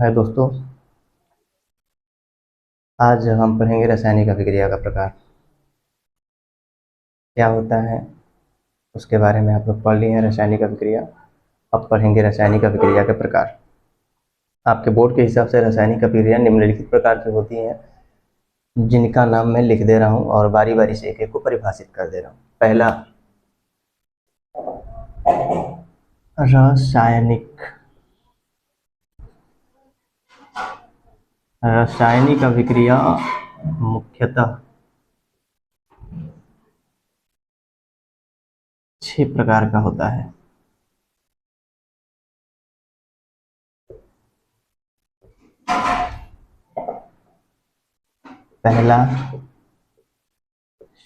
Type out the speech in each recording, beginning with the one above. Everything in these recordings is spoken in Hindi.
हाय दोस्तों, आज हम पढ़ेंगे रासायनिक अभिक्रिया का प्रकार क्या होता है। उसके बारे में आप लोग पढ़ लिए हैं रासायनिक अभिक्रिया। अब पढ़ेंगे रासायनिक अभिक्रिया के प्रकार। आपके बोर्ड के हिसाब से रासायनिक अभिक्रिया निम्नलिखित प्रकार की होती हैं, जिनका नाम मैं लिख दे रहा हूँ और बारी बारी से एक एक को परिभाषित कर दे रहा हूँ। पहला, रासायनिक रासायनिक अभिक्रिया मुख्यतः 6 प्रकार का होता है। पहला,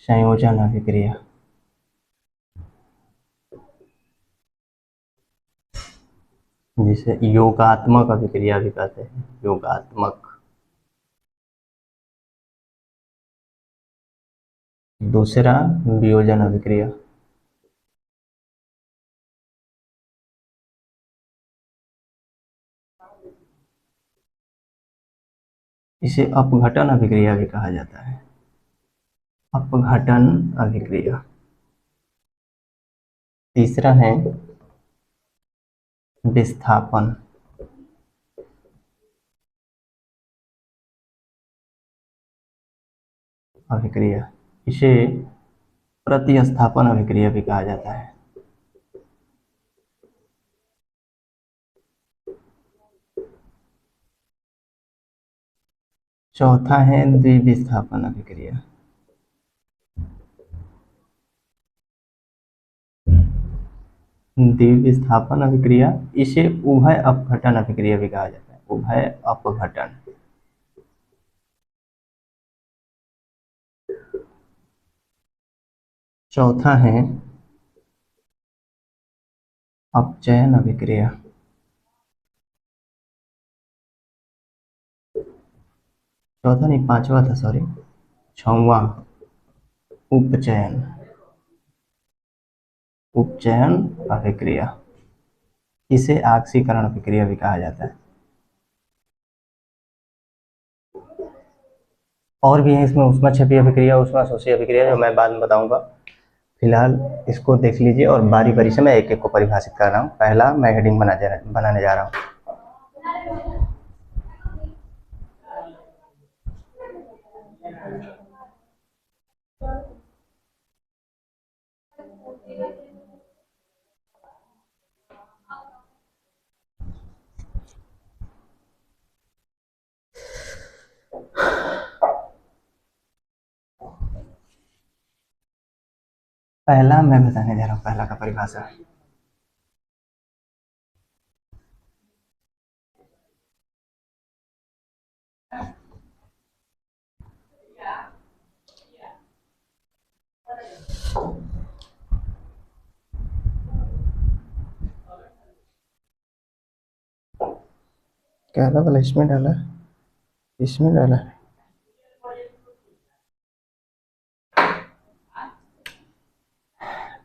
संयोजन अभिक्रिया, जिसे योगात्मक अभिक्रिया भी कहते हैं। योगात्मक। दूसरा, वियोजन अभिक्रिया, इसे अपघटन अभिक्रिया भी कहा जाता है। अपघटन अभिक्रिया। तीसरा है विस्थापन अभिक्रिया, इसे प्रतिस्थापन अभिक्रिया भी कहा जाता है। चौथा है द्विविस्थापन अभिक्रिया। द्विविस्थापन अभिक्रिया, इसे उभय अपघटन अभिक्रिया भी कहा जाता है। उभय अपघटन। चौथा है अपचयन अभिक्रिया। चौथा नहीं, पांचवा था, सॉरी, छवा, उपचयन। उपचयन अभिक्रिया, इसे आक्सीकरण अभिक्रिया भी कहा जाता है। और भी है इसमें ऊष्माक्षेपीय अभिक्रिया, ऊष्माशोषी अभिक्रिया, जो मैं बाद में बताऊंगा। फिलहाल इसको देख लीजिए और बारी बारी से मैं एक एक को परिभाषित कर रहा हूँ। पहला मैं हेडिंग बनाने जा रहा हूँ। पहला मैं बताने जा रहा हूँ, पहला का परिभाषा। क्या वाला इसमें डाला, इसमें डाला।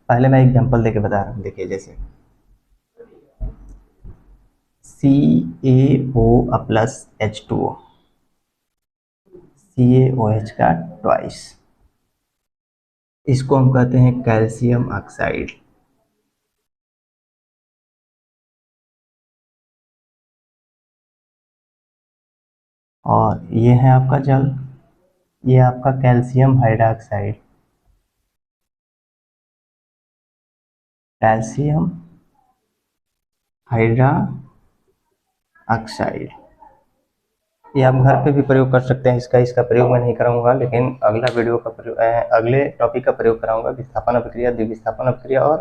पहले मैं एग्जांपल देके बता रहा हूँ, देखिए जैसे CaO प्लस H2O, CaOH का ट्वाइस, इसको हम कहते हैं कैल्शियम ऑक्साइड। और ये है आपका जल, ये आपका calcium hydroxide. Calcium hydra oxide, ये आप घर पे भी प्रयोग कर सकते हैं। इसका प्रयोग मैं नहीं कराऊंगा, लेकिन अगला वीडियो का प्रयोग, अगले टॉपिक का प्रयोग कराऊंगा। विस्थापन अभिक्रिया, द्विविस्थापन अभिक्रिया और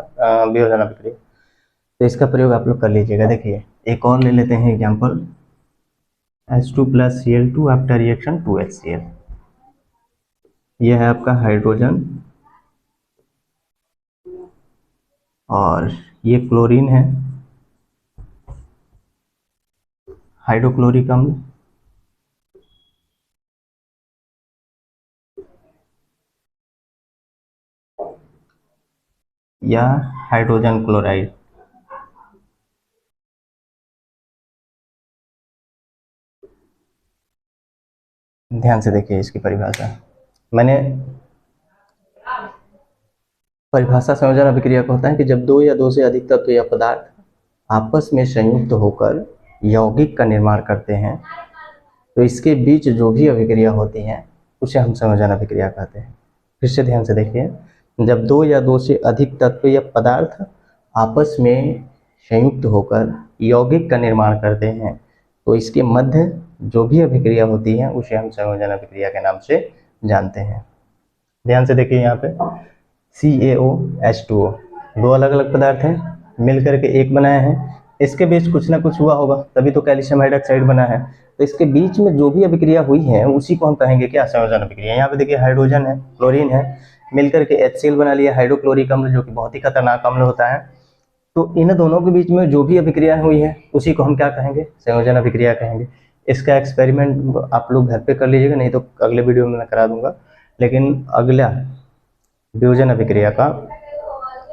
वियोजन अभिक्रिया, तो इसका प्रयोग आप लोग कर लीजिएगा। देखिए एक और ले लेते हैं example, H2 plus Cl2 after reaction 2HCl। यह है आपका हाइड्रोजन और ये क्लोरीन है, हाइड्रोक्लोरिक अम्ल। या हाइड्रोजन क्लोराइड। ध्यान से देखिए इसकी परिभाषा। मैंने परिभाषा संयोजन अभिक्रिया का होता है कि जब दो या दो से अधिक तत्व या पदार्थ आपस में संयुक्त होकर यौगिक का निर्माण करते हैं तो इसके बीच जो भी अभिक्रिया होती हैं उसे हम संयोजन अभिक्रिया कहते हैं। फिर से ध्यान से देखिए, जब दो या दो से अधिक तत्व या पदार्थ आपस में संयुक्त होकर यौगिक का निर्माण करते हैं तो इसके मध्य जो भी अभिक्रिया होती है उसे हम संयोजन अभिक्रिया के नाम से जानते हैं। ध्यान से देखिए, यहाँ पे CaOH2O दो अलग अलग पदार्थ हैं, मिल करके एक बनाए हैं। इसके बीच कुछ ना कुछ हुआ होगा तभी तो कैल्शियम हाइड्रोक्साइड बना है। तो इसके बीच में जो भी अभिक्रिया हुई है उसी को हम कहेंगे क्या, संयोजन अभिक्रिया। यहाँ पे देखिए हाइड्रोजन है, क्लोरीन है, मिलकर के HCl बना लिया, हाइड्रोक्लोरिक अम्ल, जो कि बहुत ही खतरनाक अम्ल होता है। तो इन दोनों के बीच में जो भी अभिक्रिया हुई है उसी को हम क्या कहेंगे, संयोजन अभिक्रिया कहेंगे। इसका एक्सपेरिमेंट आप लोग घर पे कर लीजिएगा, नहीं तो अगले वीडियो में मैं करा दूंगा। लेकिन अगला वियोजन अभिक्रिया का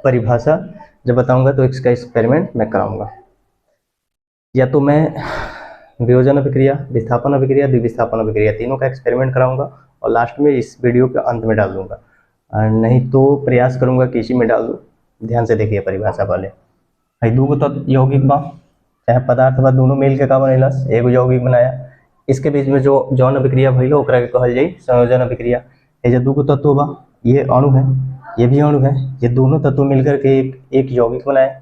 परिभाषा जब बताऊंगा तो इसका एक्सपेरिमेंट मैं कराऊंगा। या तो मैं वियोजन अभिक्रिया, विस्थापन अभिक्रिया, द्विविस्थापन अभिक्रिया तीनों का एक्सपेरिमेंट कराऊंगा और लास्ट में इस वीडियो के अंत में डाल दूंगा, नहीं तो प्रयास करूंगा कि इसी में डाल दूँ। ध्यान से देखिए परिभाषा पहले। दू गो तो यौगिक बा चाहे पदार्थ बा, दोनों मिल के का बनैलस, एगो यौगिक बनाया। इसके बीच में जो जौन अभिक्रिया भइल ओकरा के कहल जाई संयोजन अभिक्रिया। ये जो दू गो तत्व बा, ये अणु है, ये भी अणु है, ये दोनों तत्व मिलकर के एक यौगिक बनाए,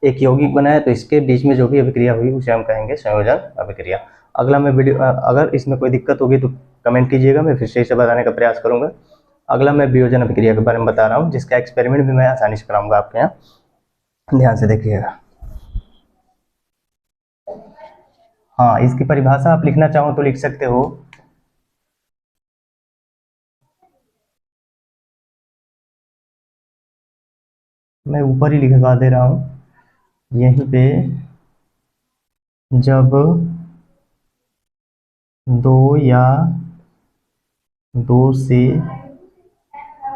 एक यौगिक बनाया तो इसके बीच में जो भी अभिक्रिया हुई उसे हम कहेंगे संयोजन अभिक्रिया। अगला मैं वीडियो, अगर इसमें कोई दिक्कत होगी तो कमेंट कीजिएगा, मैं फिर से इसे बताने का प्रयास करूंगा। अगला मैं वियोजन अभिक्रिया के बारे में बता रहा हूँ, जिसका एक्सपेरिमेंट भी मैं आसानी से कराऊंगा आपके यहाँ। ध्यान से देखिएगा। हाँ, इसकी परिभाषा आप लिखना चाहो तो लिख सकते हो। मैं ऊपर ही लिखवा दे रहा हूँ यहीं पे। जब दो या दो से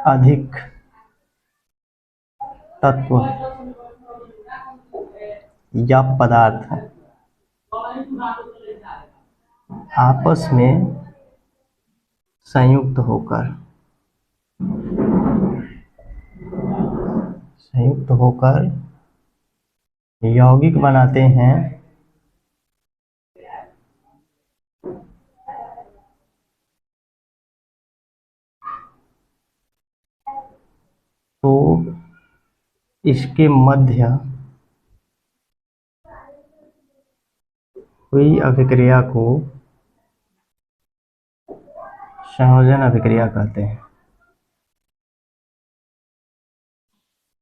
अधिक तत्व या पदार्थ आपस में संयुक्त होकर यौगिक बनाते हैं तो इसके मध्य हुई अभिक्रिया को संयोजन अभिक्रिया कहते हैं।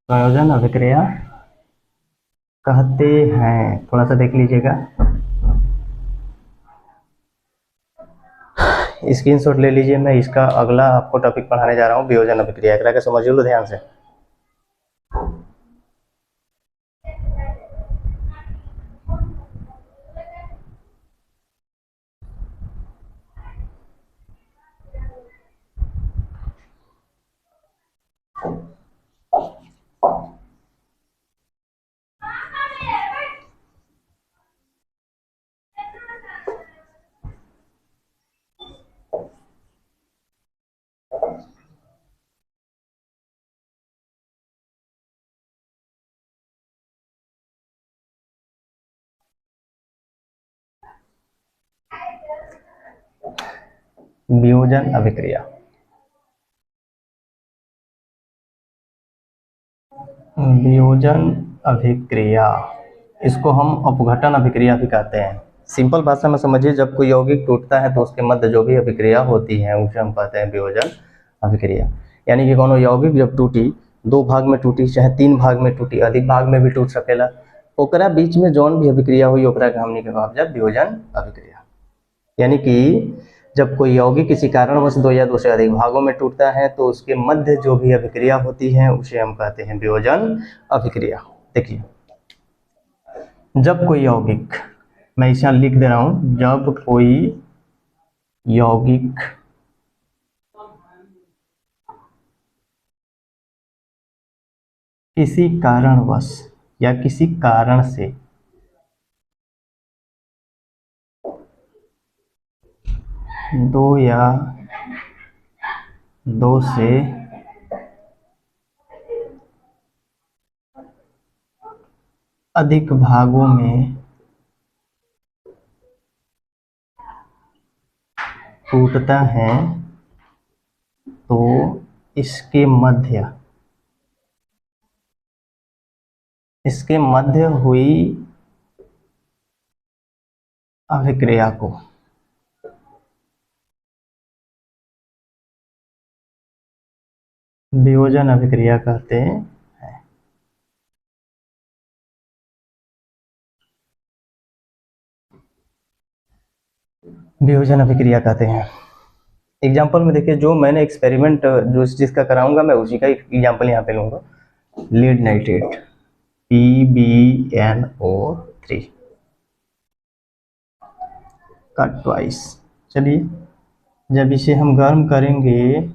संयोजन अभिक्रिया कहते हैं। थोड़ा सा देख लीजिएगा, स्क्रीनशॉट ले लीजिए। मैं इसका अगला आपको टॉपिक पढ़ाने जा रहा हूँ, वियोजन अभिक्रिया। एकरा के समझ लो ध्यान से। वियोजन अभिक्रिया, वियोजन अभिक्रिया, इसको हम अपघटन अभिक्रिया भी कहते हैं। सिंपल भाषा में समझिए, जब कोई यौगिक टूटता है तो उसके मध्य जो भी अभिक्रिया होती है उसे हम कहते हैं वियोजन अभिक्रिया। यानी कि कोनो यौगिक जब टूटी, दो भाग में टूटी, चाहे तीन भाग में टूटी, अधिक भाग में भी टूट सकेला, ओकरा बीच में जौन भी अभिक्रिया हुई ओकरा के हमनी के कहब जा वियोजन अभिक्रिया। यानी कि जब कोई यौगिक किसी कारणवश दो या दो से अधिक भागों में टूटता है तो उसके मध्य जो भी अभिक्रिया होती है उसे हम कहते हैं वियोजन अभिक्रिया। देखिए, जब कोई यौगिक, मैं इसे लिख दे रहा हूं, जब कोई यौगिक किसी कारणवश या किसी कारण से दो या दो से अधिक भागों में टूटता है तो इसके मध्य हुई अभिक्रिया को वियोजन अभिक्रिया कहते हैं। वियोजन अभिक्रिया कहते हैं। एग्जाम्पल में देखिए, जो मैंने एक्सपेरिमेंट जो जिसका कराऊंगा मैं उसी का एग्जाम्पल यहाँ पे लूंगा। लीड नाइट्रेट PbNO3 का ट्वाइस। चलिए, जब इसे हम गर्म करेंगे,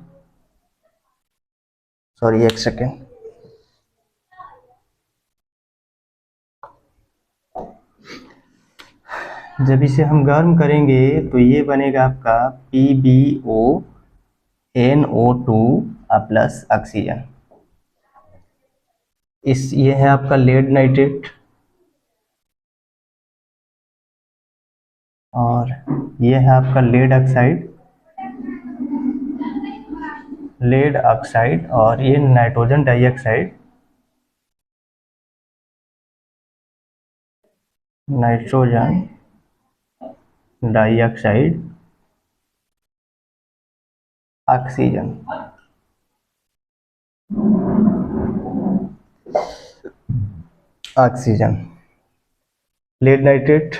सॉरी एक सेकेंड, जब इसे हम गर्म करेंगे तो ये बनेगा आपका PbONO2 प्लस ऑक्सीजन। ये है आपका लेड नाइट्रेट और ये है आपका लेड ऑक्साइड और ये nitrogen dioxide, oxygen. Lead nitrate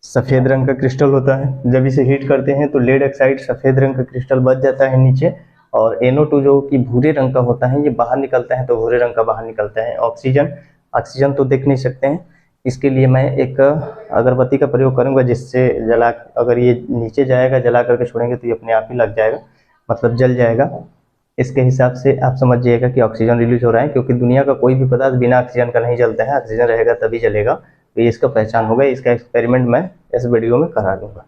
सफ़ेद रंग का क्रिस्टल होता है। जब इसे हीट करते हैं तो लेड ऑक्साइड सफ़ेद रंग का क्रिस्टल बच जाता है नीचे, और NO2 जो कि भूरे रंग का होता है, ये बाहर निकलता है तो भूरे रंग का बाहर निकलता है। ऑक्सीजन तो देख नहीं सकते हैं, इसके लिए मैं एक अगरबत्ती का प्रयोग करूंगा, जिससे अगर ये नीचे जाएगा, जला करके छोड़ेंगे तो ये अपने आप ही लग जाएगा, मतलब जल जाएगा। इसके हिसाब से आप समझ जाइएगा कि ऑक्सीजन रिलीज हो रहा है, क्योंकि दुनिया का कोई भी पदार्थ बिना ऑक्सीजन का नहीं जलता है, ऑक्सीजन रहेगा तभी जलेगा। तो ये इसका पहचान होगा। इसका एक्सपेरिमेंट मैं इस वीडियो में करा दूंगा।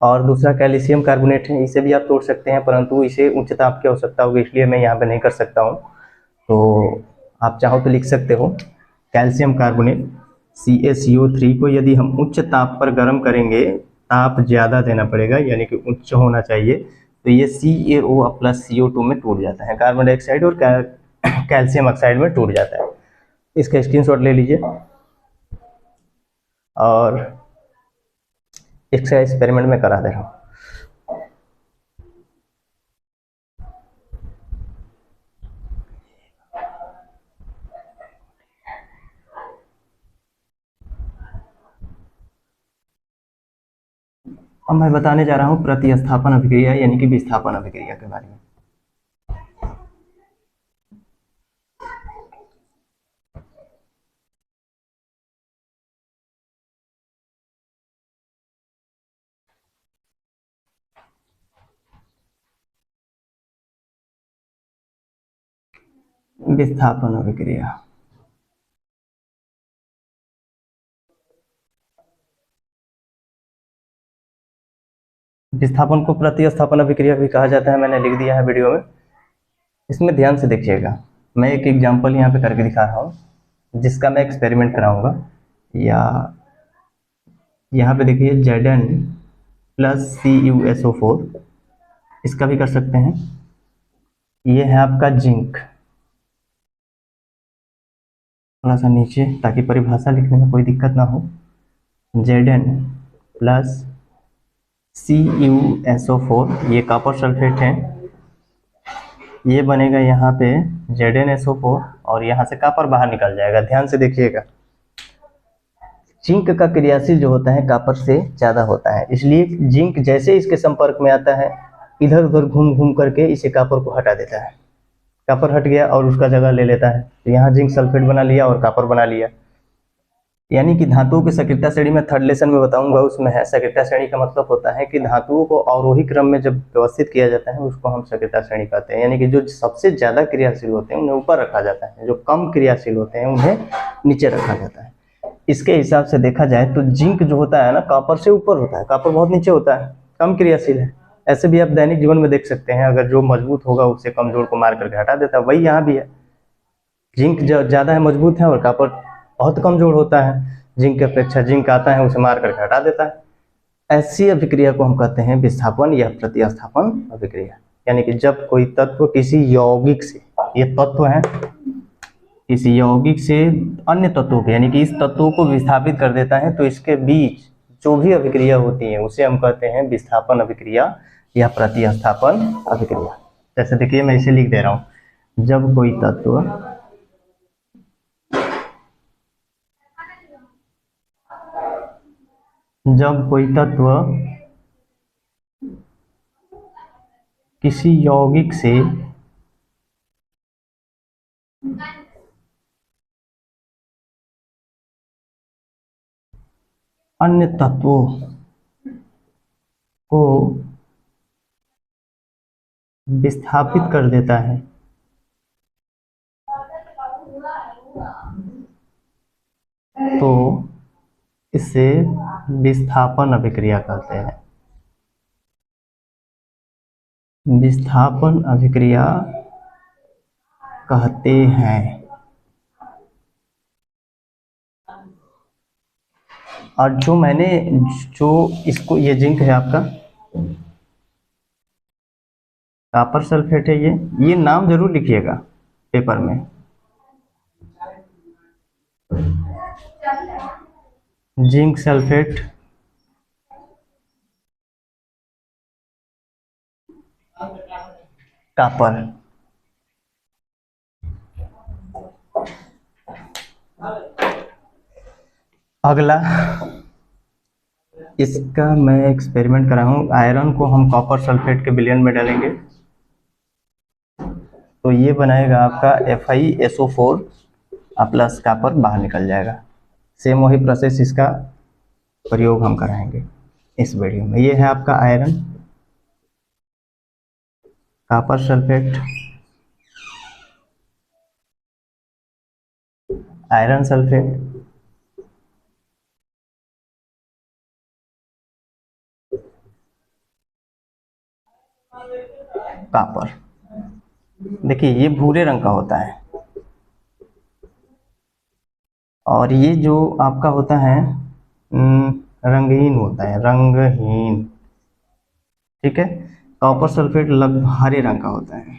और दूसरा कैल्शियम कार्बोनेट है, इसे भी आप तोड़ सकते हैं, परंतु इसे उच्च ताप की आवश्यकता होगी, इसलिए मैं यहाँ पे नहीं कर सकता हूँ। तो आप चाहो तो लिख सकते हो कैल्शियम कार्बोनेट CaCO3 को यदि हम उच्च ताप पर गर्म करेंगे, ताप ज़्यादा देना पड़ेगा, यानी कि उच्च होना चाहिए, तो ये CaO प्लस CO2 में टूट जाता है, कार्बन डाइऑक्साइड और कैल्शियम ऑक्साइड में टूट जाता है। इसका स्क्रीनशॉट ले लीजिए और इसका एक्सपेरिमेंट में करा दे रहा हूँ। अब मैं बताने जा रहा हूँ प्रतिस्थापन अभिक्रिया यानी कि विस्थापन अभिक्रिया के बारे में। विस्थापन अभिक्रिया, विस्थापन को प्रतिस्थापन अभिक्रिया भी कहा जाता है, मैंने लिख दिया है वीडियो में। इसमें ध्यान से देखिएगा, मैं एक एग्जांपल यहाँ पे करके दिखा रहा हूँ जिसका मैं एक्सपेरिमेंट कराऊंगा। या यहाँ पे देखिए Zn प्लस CuSO4, इसका भी कर सकते हैं। ये है आपका जिंक, थोड़ा सा नीचे ताकि परिभाषा लिखने में कोई दिक्कत ना हो। Zn प्लस CuSO4, ये कॉपर सल्फेट है, ये बनेगा यहाँ पे ZnSO4 और यहाँ से कॉपर बाहर निकल जाएगा। ध्यान से देखिएगा, जिंक का क्रियाशील जो होता है कॉपर से ज़्यादा होता है, इसलिए जिंक जैसे इसके संपर्क में आता है, इधर उधर घूम घूम करके इसे कॉपर को हटा देता है। कॉपर हट गया और उसका जगह ले लेता है, तो यहाँ जिंक सल्फेट बना लिया और कॉपर बना लिया। यानी कि धातुओं की सक्रियता श्रेणी में थर्ड लेसन में बताऊंगा, उसमें है सक्रियता श्रेणी का मतलब होता है कि धातुओं को अवरोही क्रम में जब व्यवस्थित किया जाता है उसको हम सक्रियता श्रेणी कहते हैं। यानी कि जो सबसे ज़्यादा क्रियाशील होते हैं उन्हें ऊपर रखा जाता है, जो कम क्रियाशील होते हैं उन्हें नीचे रखा जाता है। इसके हिसाब से देखा जाए तो जिंक जो होता है ना, कॉपर से ऊपर होता है, कॉपर बहुत नीचे होता है, कम क्रियाशील है। ऐसे भी आप दैनिक जीवन में देख सकते हैं, अगर जो मजबूत होगा उससे कमजोर को मार करके हटा देता है, वही यहाँ भी है। जिंक ज्यादा है, मजबूत है, और कॉपर बहुत कमजोर होता है, जिंक की अपेक्षा। जिंक आता है, उसे मार करके हटा देता है। ऐसी अभिक्रिया को हम कहते हैं विस्थापन या प्रतिस्थापन अभिक्रिया। यानी कि जब कोई तत्व किसी यौगिक से, ये तत्व है, किसी यौगिक से अन्य तत्वों के, यानी कि इस तत्वों को विस्थापित कर देता है, तो इसके बीच जो भी अभिक्रिया होती है उसे हम कहते हैं विस्थापन अभिक्रिया या प्रतिस्थापन अभिक्रिया। जैसे देखिए, मैं इसे लिख दे रहा हूं। जब कोई तत्व किसी यौगिक से अन्य तत्वों को विस्थापित कर देता है, तो इसे विस्थापन अभिक्रिया कहते हैं। विस्थापन अभिक्रिया कहते हैं। और जो इसको, ये जिंक है आपका, कॉपर सल्फेट है, ये नाम जरूर लिखिएगा पेपर में। Zinc sulphate, copper. अगला, इसका मैं एक्सपेरिमेंट करा हूं। आयरन को हम कॉपर सल्फेट के विलयन में डालेंगे, तो ये बनाएगा आपका FiSO4 प्लस कॉपर बाहर निकल जाएगा। सेम वही प्रोसेस, इसका प्रयोग हम कराएंगे इस वीडियो में। ये है आपका iron, copper sulphate, iron sulphate, copper. देखिए, ये भूरे रंग का होता है, और ये जो आपका होता है रंगहीन होता है, रंगहीन। ठीक है, कॉपर सल्फेट लगभग हरे रंग का होता है।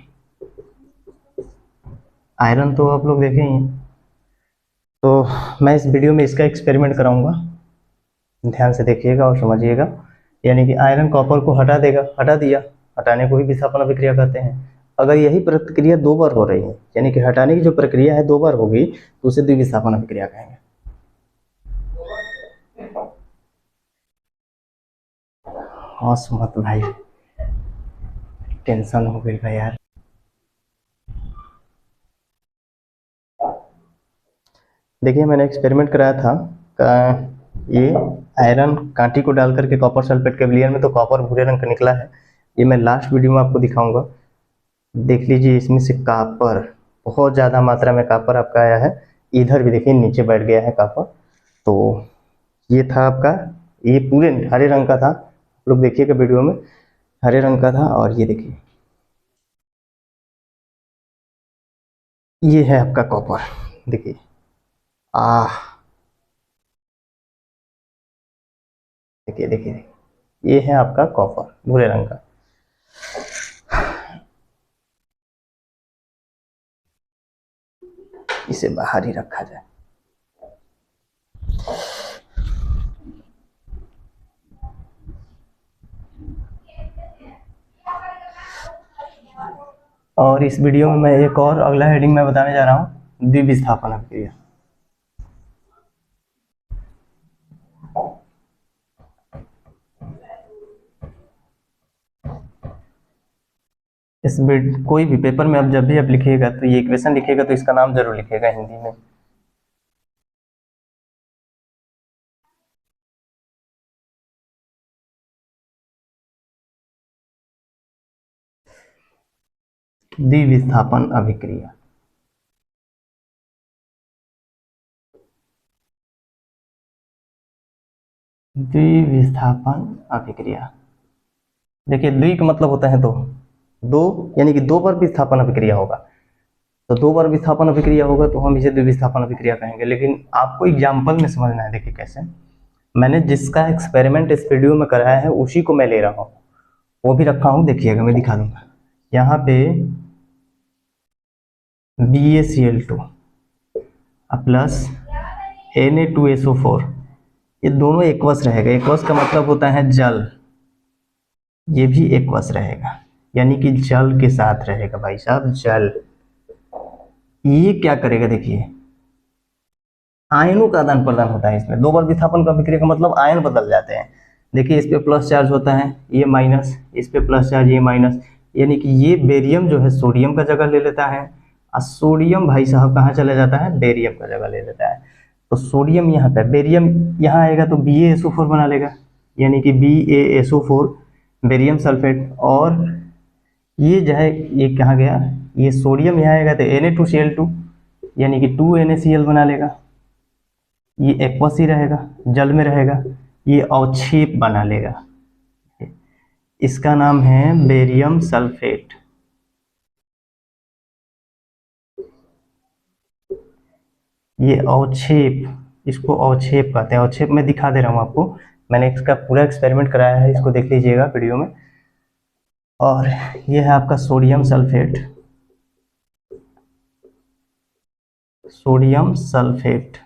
आयरन तो आप लोग देखे ही हैं। तो मैं इस वीडियो में इसका एक्सपेरिमेंट कराऊंगा, ध्यान से देखिएगा और समझिएगा। यानी कि आयरन कॉपर को हटा देगा, हटा दिया, हटाने को ही विस्थापन अभिक्रिया कहते हैं। अगर यही प्रक्रिया दो बार हो रही है, यानी कि हटाने की जो प्रक्रिया है दो बार होगी, तो उसे द्विविस्थापन अभिक्रिया कहेंगे। हाँ सुमत भाई, टेंशन हो गई भाई यार। देखिए, मैंने एक्सपेरिमेंट कराया था ये आयरन कांटी को डाल करके कॉपर सल्फेट के विलयन में, तो कॉपर भूरे रंग का निकला है। ये मैं लास्ट वीडियो में आपको दिखाऊंगा, देख लीजिए। इसमें से कॉपर, बहुत ज़्यादा मात्रा में कॉपर आपका आया है। इधर भी देखिए, नीचे बैठ गया है कॉपर। तो ये था आपका, ये पूरे हरे रंग का था, आप लोग देखिएगा वीडियो में, हरे रंग का था। और ये देखिए, ये है आपका कॉपर। देखिए, आह, देखिए देखिए देखिए, ये है आपका कॉपर भूरे रंग का। इसे बाहर ही रखा जाए। और इस वीडियो में मैं एक और अगला हेडिंग में बताने जा रहा हूँ, द्विविस्थापन अभिक्रिया। कोई भी पेपर में अब जब भी आप लिखिएगा, तो ये इक्वेशन लिखिएगा, तो इसका नाम जरूर लिखिएगा हिंदी में। द्विविस्थापन अभिक्रिया। द्विविस्थापन अभिक्रिया। देखिए द्वि का मतलब होता है दो, दो यानी कि दो बार विस्थापन अभिक्रिया होगा, तो दो बार विस्थापन अभिक्रिया होगा तो हम इसे द्विविस्थापन अभिक्रिया कहेंगे। लेकिन आपको एग्जाम्पल में समझना है। देखिए कैसे, मैंने जिसका एक्सपेरिमेंट इस वीडियो में कराया है उसी को मैं ले रहा हूँ, वो भी रखा हूँ, देखिएगा मैं दिखा दूंगा। यहाँ पे BaCl2 प्लस Na2SO4, ये दोनों एक्वस रहेगा। एक्वस का मतलब होता है जल, ये भी एक्वस रहेगा, यानी कि जल के साथ रहेगा भाई साहब, जल। ये क्या करेगा, देखिए आयनों का आदान प्रदान होता है इसमें। दो बार विस्थापन का अभिक्रिया का मतलब आयन बदल जाते हैं। देखिए इस पे प्लस चार्ज होता है, ये माइनस, इस पे प्लस चार्ज, ये माइनस, यानी कि ये बेरियम जो है सोडियम का जगह ले लेता है, और सोडियम भाई साहब कहाँ चला जाता है, बेरियम का जगह ले लेता है। तो सोडियम यहाँ पे, बेरियम यहाँ आएगा तो BaSO4 बना लेगा, यानी कि BaSO4 बेरियम सल्फेट। और ये जो है ये कहाँ गया, ये सोडियम यहाँ आएगा तो Na2Cl2 यानी कि 2NaCl बना लेगा, ये एक्वस ही रहेगा, जल में रहेगा, ये अवक्षेप बना लेगा। इसका नाम है बेरियम सल्फेट। ये अवक्षेप, इसको अवक्षेप कहते हैं। अवक्षेप मैं दिखा दे रहा हूँ आपको, मैंने इसका पूरा एक्सपेरिमेंट कराया है, इसको देख लीजिएगा वीडियो में। और ये है आपका सोडियम सल्फेट, सोडियम सल्फेट।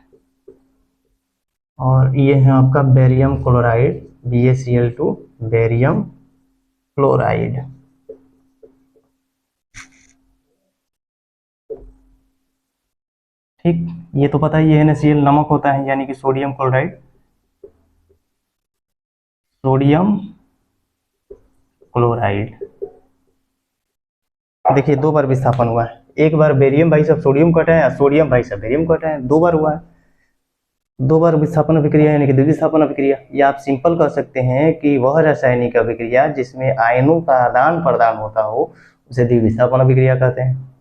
और ये है आपका barium chloride, BaCl2 barium chloride. ठीक, ये तो पता ही है NaCl नमक होता है, यानी कि सोडियम क्लोराइड, सोडियम क्लोराइड। देखिए दो बार विस्थापन हुआ है, एक बार बेरियम भाई साहब सोडियम को हटाया, सोडियम भाई साहब बेरियम को हटाया, दो बार हुआ है। दो बार विस्थापन अभिक्रिया यानी कि द्विविस्थापन अभिक्रिया। या आप सिंपल कह सकते हैं कि वह रासायनिक अभिक्रिया जिसमें आयनों का आदान प्रदान होता हो उसे द्विविस्थापन अभिक्रिया कहते हैं।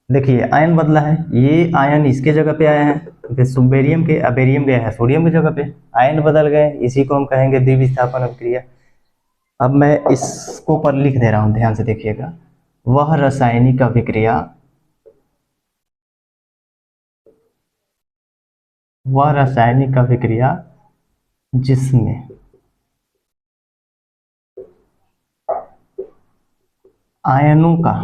देखिए आयन बदला है, ये आयन इसके जगह पे आया है, बेरियम के, बेरियम गया है सोडियम की जगह पे, आयन बदल गए, इसी को हम कहेंगे द्विविस्थापन अभिक्रिया। अब मैं इसको पर लिख दे रहा हूं, ध्यान से देखिएगा। वह रासायनिक अभिक्रिया, वह रासायनिक अभिक्रिया जिसमें आयनों का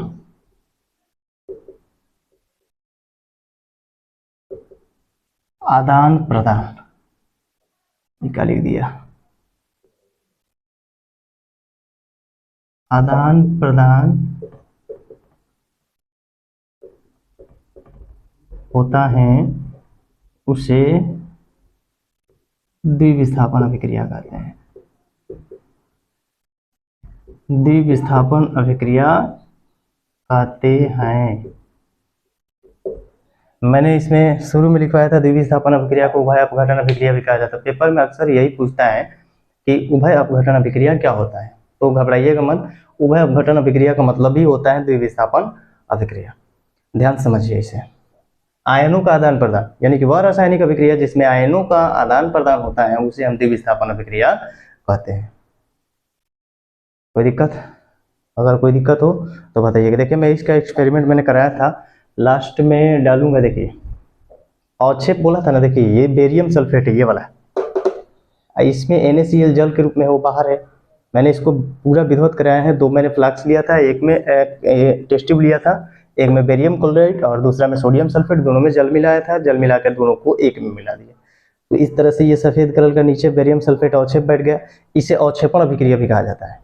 आदान प्रदान, क्या लिख दिया, आदान प्रदान होता है, उसे द्विविस्थापन अभिक्रिया कहते हैं। द्विविस्थापन अभिक्रिया कहते हैं। मैंने इसमें शुरू में लिखवाया था द्विविस्थापन अभिक्रिया को उभय अपघटन अभिक्रिया भी कहा जाता है। पेपर में अक्सर यही पूछता है कि उभय अपघटन अभिक्रिया क्या होता है, तो घबराइएगा मत। उभय अपघटन अभिक्रिया का मतलब ही होता है द्विविस्थापन अभिक्रिया। ध्यान समझिए इसे। आयनों का आदान प्रदान यानी कि वह रासायनिक अभिक्रिया जिसमें आयनों का आदान प्रदान होता है उसे हम द्विविस्थापन अभिक्रिया कहते हैं। कोई दिक्कत, अगर कोई दिक्कत हो तो बताइएगा। देखिए मैं इसका एक्सपेरिमेंट मैंने कराया था, लास्ट में डालूंगा। देखिए अवक्षेप बोला था ना, देखिए ये बेरियम सल्फेट है, ये वाला, इसमें NaCl जल के रूप में वो बाहर है। मैंने इसको पूरा विधवत कराया है, दो मैंने फ्लास्क लिया था, एक में टेस्ट ट्यूब लिया था, एक में बेरियम क्लोराइड और दूसरा में सोडियम सल्फेट, दोनों में जल मिलाया था, जल मिलाकर दोनों को एक में मिला दिया। तो इस तरह से ये सफेद कलर का नीचे बेरियम सल्फेट अवक्षेप बैठ गया, इसे अवक्षेपण अभिक्रिया भी कहा जाता है।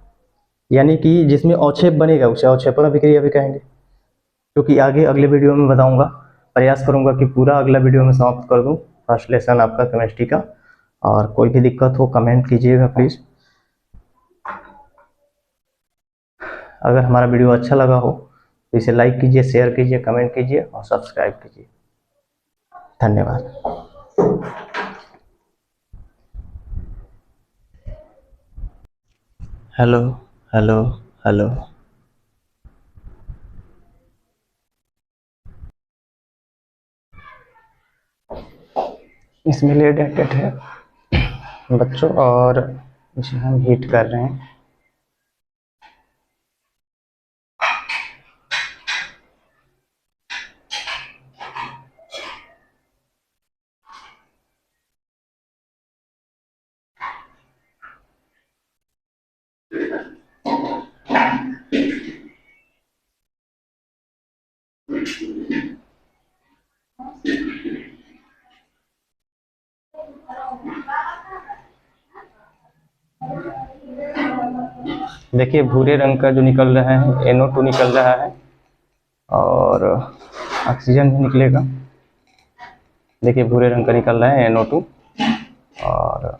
यानी कि जिसमें अवक्षेप बनेगा उसे अवक्षेपण अभिक्रिया भी कहेंगे, क्योंकि आगे अगले वीडियो में बताऊंगा। प्रयास करूंगा कि पूरा अगला वीडियो में समाप्त कर दूं फर्स्ट लेसन आपका केमिस्ट्री का। और कोई भी दिक्कत हो कमेंट कीजिएगा प्लीज़। अगर हमारा वीडियो अच्छा लगा हो तो इसे लाइक कीजिए, शेयर कीजिए, कमेंट कीजिए और सब्सक्राइब कीजिए। धन्यवाद। Hello hello hello. इसमें लेड एडेड है। बच्चों, और इसे हम हीट कर रहे हैं। देखिए भूरे रंग का जो निकल रहा है NO2 निकल रहा है, और ऑक्सीजन भी निकलेगा। देखिए भूरे रंग का निकल रहा है NO2, और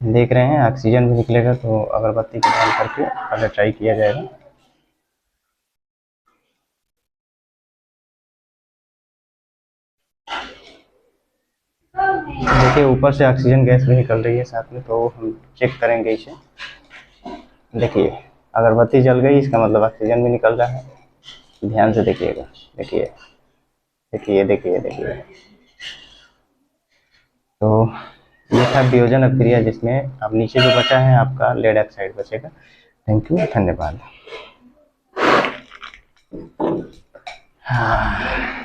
देख रहे हैं ऑक्सीजन भी निकलेगा। तो अगरबत्ती को डाल करके अगर ट्राई किया जाएगा। देखिए ऊपर से ऑक्सीजन गैस भी निकल रही है साथ में, तो हम चेक करेंगे इसे। देखिए अगरबत्ती जल गई, इसका मतलब ऑक्सीजन भी निकल रहा है। ध्यान से देखिएगा। देखिए देखिए देखिए देखिए। तो ये था वियोजन अभिक्रिया, जिसमें अब नीचे जो बचा है आपका लेड ऑक्साइड बचेगा। थैंक यू, धन्यवाद। हाँ।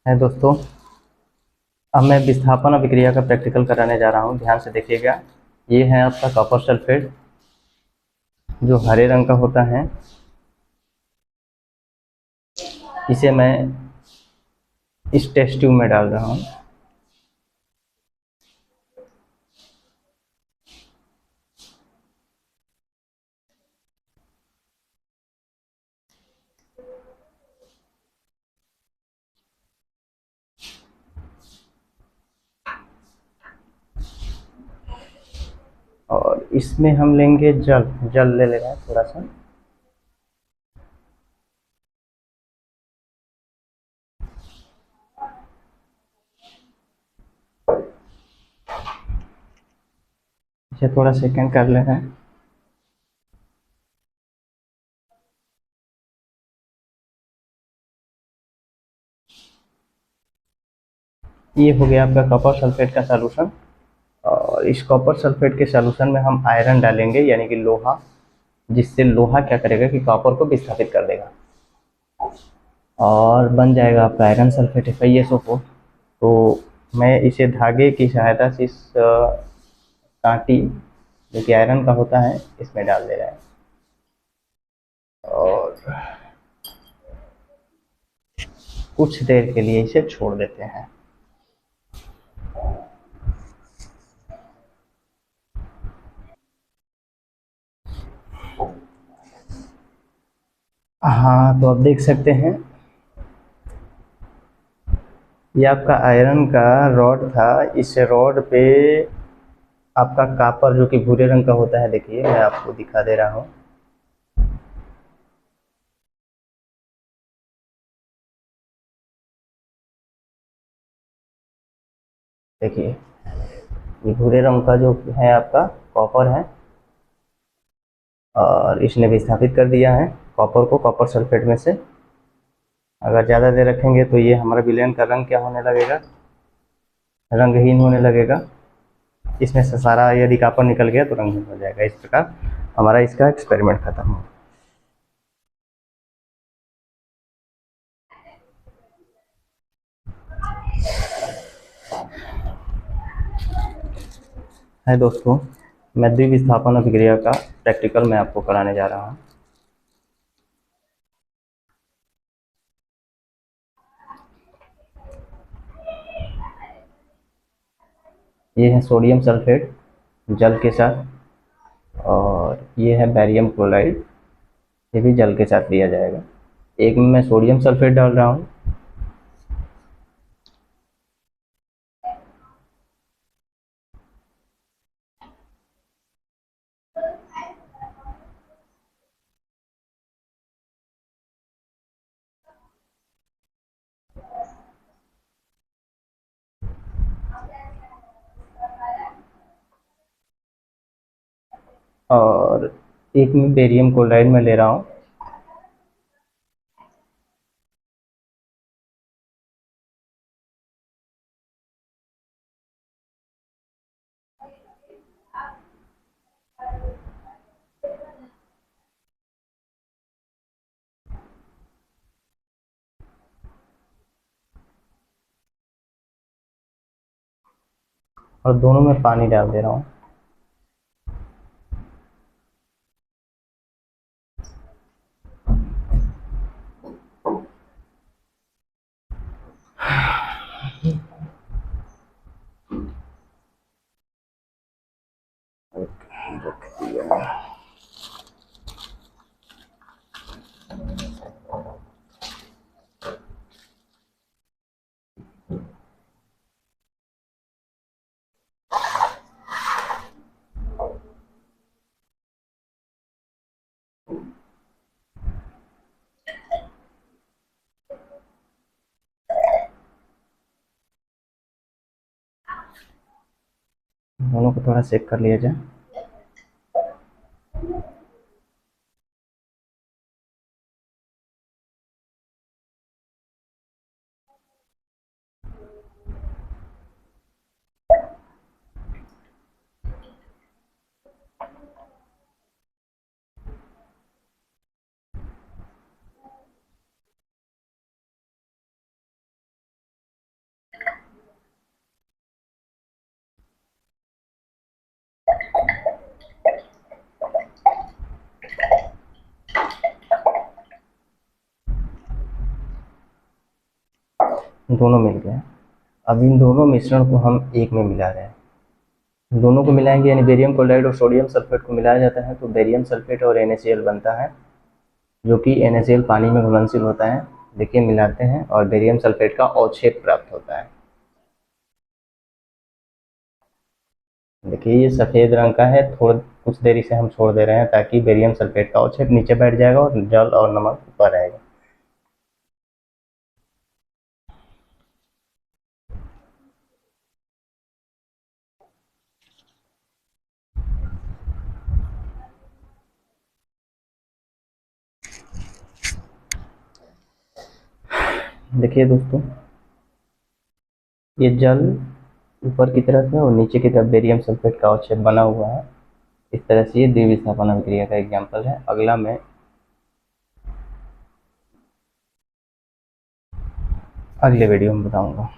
है दोस्तों, अब मैं विस्थापन अभिक्रिया का प्रैक्टिकल कराने जा रहा हूँ। ध्यान से देखिएगा। ये है आपका कॉपर सल्फेट, जो हरे रंग का होता है। इसे मैं इस टेस्ट ट्यूब में डाल रहा हूँ। और इसमें हम लेंगे जल। जल ले रहे हैं थोड़ा सा। इसे थोड़ा सेकंड कर ले रहे हैं। ये हो गया आपका कॉपर सल्फेट का सॉल्यूशन। और इस कॉपर सल्फेट के सॉल्यूशन में हम आयरन डालेंगे, यानी कि लोहा, जिससे लोहा क्या करेगा कि कॉपर को विस्थापित कर देगा, और बन जाएगा आपका आयरन सल्फेट FeSO4। तो मैं इसे धागे की सहायता से इस कांटी, जो कि आयरन का होता है, इसमें डाल दे रहा है। और कुछ देर के लिए इसे छोड़ देते हैं। हाँ, तो आप देख सकते हैं, ये आपका आयरन का रॉड था। इस रॉड पे आपका कॉपर, जो कि भूरे रंग का होता है, देखिए मैं आपको दिखा दे रहा हूँ। देखिए ये भूरे रंग का जो है आपका कॉपर है, और इसने विस्थापित कर दिया है कॉपर को कॉपर सल्फेट में से। अगर ज़्यादा देर रखेंगे तो ये हमारा विलयन का रंग क्या होने लगेगा, रंगहीन होने लगेगा। इसमें से सारा यदि कॉपर निकल गया तो रंगहीन हो जाएगा। इस प्रकार हमारा इसका एक्सपेरिमेंट खत्म हो। है दोस्तों, मैं द्विविस्थापन अभिक्रिया का प्रैक्टिकल मैं आपको कराने जा रहा हूँ। ये है सोडियम सल्फेट जल के साथ, और ये है बैरियम क्लोराइड, ये भी जल के साथ लिया जाएगा। एक में मैं सोडियम सल्फेट डाल रहा हूँ। और एक में बेरियम क्लोराइड में ले रहा हूँ। और दोनों में पानी डाल दे रहा हूँ। रख दिया। दोनों को थोड़ा सेक कर लिया जाए। दोनों मिल गए। अब इन दोनों मिश्रण को हम एक में मिला रहे हैं। दोनों को मिलाएंगे यानी बेरियम क्लोराइड और सोडियम सल्फेट को मिलाया जाता है तो बेरियम सल्फेट और NaCl बनता है, जो कि NaCl पानी में घुलनशील होता है। देखिए मिलाते हैं और बेरियम सल्फेट का अवक्षेप प्राप्त होता है। देखिए ये सफ़ेद रंग का है, थोड़ा कुछ देरी से हम छोड़ दे रहे हैं ताकि बेरियम सल्फेट का अवक्षेप नीचे बैठ जाएगा और जल और नमक ऊपर रहेगा। देखिए दोस्तों, ये जल ऊपर की तरफ है और नीचे की तरफ बेरियम सल्फेट का अवक्षेप बना हुआ है। इस तरह से ये द्विविस्थापन अभिक्रिया का एग्जाम्पल है। अगला मैं अगले वीडियो में बताऊंगा।